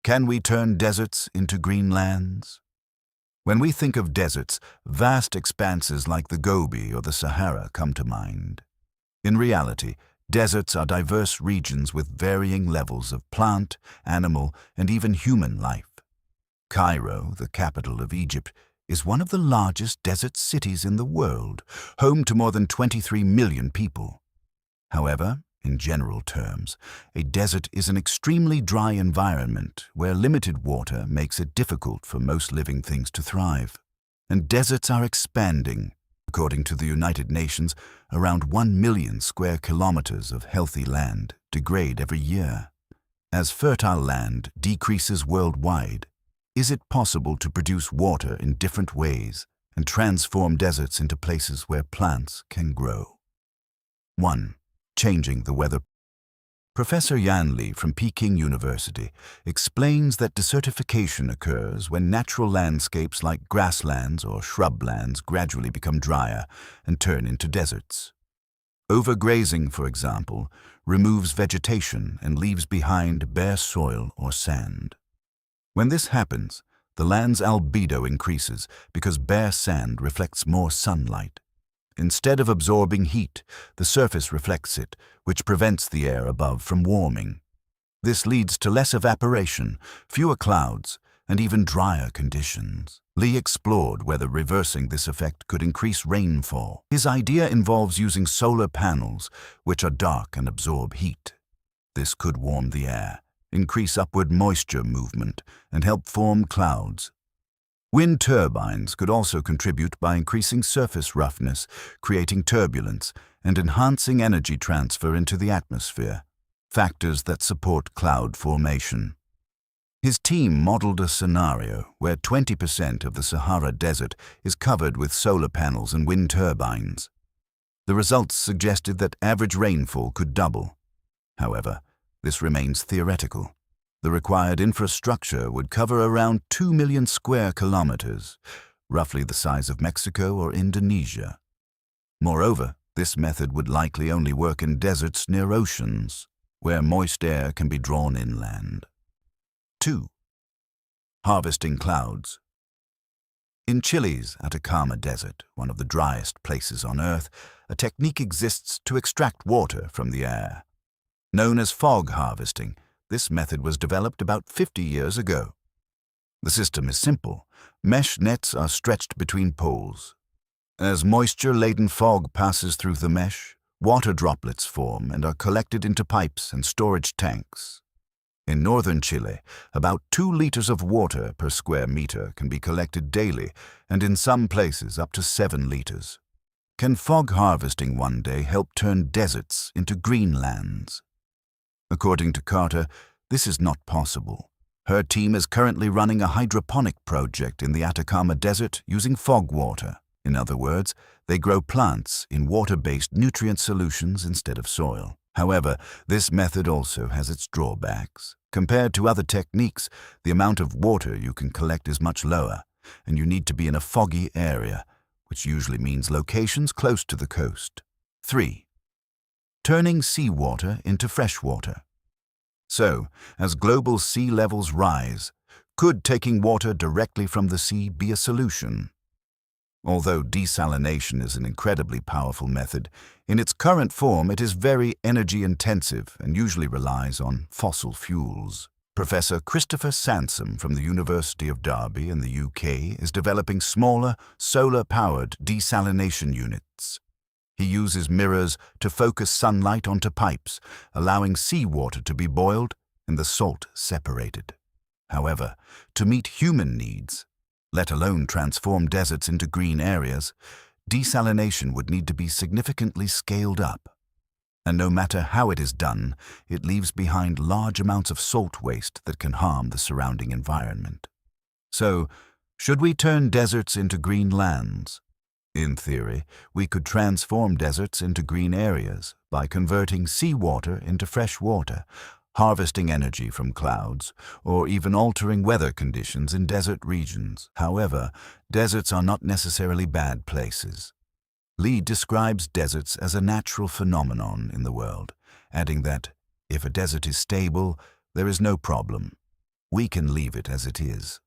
Can we turn deserts into green lands? When we think of deserts, vast expanses like the Gobi or the Sahara come to mind. In reality, deserts are diverse regions with varying levels of plant, animal, and even human life. Cairo, the capital of Egypt, is one of the largest desert cities in the world, home to more than 23 million people. However, in general terms, a desert is an extremely dry environment where limited water makes it difficult for most living things to thrive. And deserts are expanding. According to the United Nations, around 1 million square kilometers of healthy land degrade every year. As fertile land decreases worldwide, is it possible to produce water in different ways and transform deserts into places where plants can grow? 1. Changing the weather. Professor Yan Li from Peking University explains that desertification occurs when natural landscapes like grasslands or shrublands gradually become drier and turn into deserts. Overgrazing, for example, removes vegetation and leaves behind bare soil or sand. When this happens, the land's albedo increases because bare sand reflects more sunlight. Instead of absorbing heat, the surface reflects it, which prevents the air above from warming. This leads to less evaporation, fewer clouds, and even drier conditions. Li explored whether reversing this effect could increase rainfall. His idea involves using solar panels, which are dark and absorb heat. This could warm the air, increase upward moisture movement, and help form clouds. Wind turbines could also contribute by increasing surface roughness, creating turbulence, and enhancing energy transfer into the atmosphere, factors that support cloud formation. His team modeled a scenario where 20% of the Sahara Desert is covered with solar panels and wind turbines. The results suggested that average rainfall could double. However, this remains theoretical. The required infrastructure would cover around 2 million square kilometers, roughly the size of Mexico or Indonesia. Moreover, this method would likely only work in deserts near oceans, where moist air can be drawn inland. 2. Harvesting clouds. In Chile's Atacama Desert, one of the driest places on Earth, a technique exists to extract water from the air. Known as fog harvesting, this method was developed about 50 years ago. The system is simple. Mesh nets are stretched between poles. As moisture-laden fog passes through the mesh, water droplets form and are collected into pipes and storage tanks. In northern Chile, about 2 liters of water per square meter can be collected daily, and in some places up to 7 liters. Can fog harvesting one day help turn deserts into green lands? According to Carter, this is not possible. Her team is currently running a hydroponic project in the Atacama Desert using fog water. In other words, they grow plants in water-based nutrient solutions instead of soil. However, this method also has its drawbacks. Compared to other techniques, the amount of water you can collect is much lower, and you need to be in a foggy area, which usually means locations close to the coast. 3. Turning seawater into fresh water. So, as global sea levels rise, could taking water directly from the sea be a solution? Although desalination is an incredibly powerful method, in its current form it is very energy-intensive and usually relies on fossil fuels. Professor Christopher Sansom from the University of Derby in the UK is developing smaller, solar-powered desalination units. He uses mirrors to focus sunlight onto pipes, allowing seawater to be boiled and the salt separated. However, to meet human needs, let alone transform deserts into green areas, desalination would need to be significantly scaled up. And no matter how it is done, it leaves behind large amounts of salt waste that can harm the surrounding environment. So, should we turn deserts into green lands? In theory, we could transform deserts into green areas by converting seawater into fresh water, harvesting energy from clouds, or even altering weather conditions in desert regions. However, deserts are not necessarily bad places. Li describes deserts as a natural phenomenon in the world, adding that if a desert is stable, there is no problem. we can leave it as it is.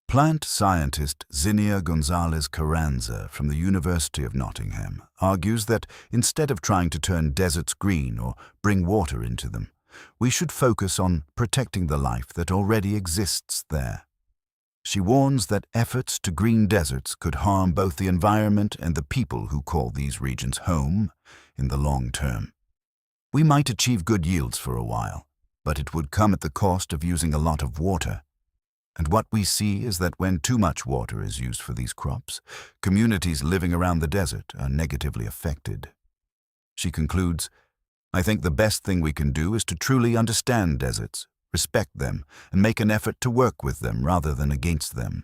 Plant scientist Zinnia Gonzalez Carranza from the University of Nottingham argues that instead of trying to turn deserts green or bring water into them, we should focus on protecting the life that already exists there. She warns that efforts to green deserts could harm both the environment and the people who call these regions home in the long term. We might achieve good yields for a while, but it would come at the cost of using a lot of water. And what we see is that when too much water is used for these crops, communities living around the desert are negatively affected. She concludes, "I think the best thing we can do is to truly understand deserts, respect them, and make an effort to work with them rather than against them.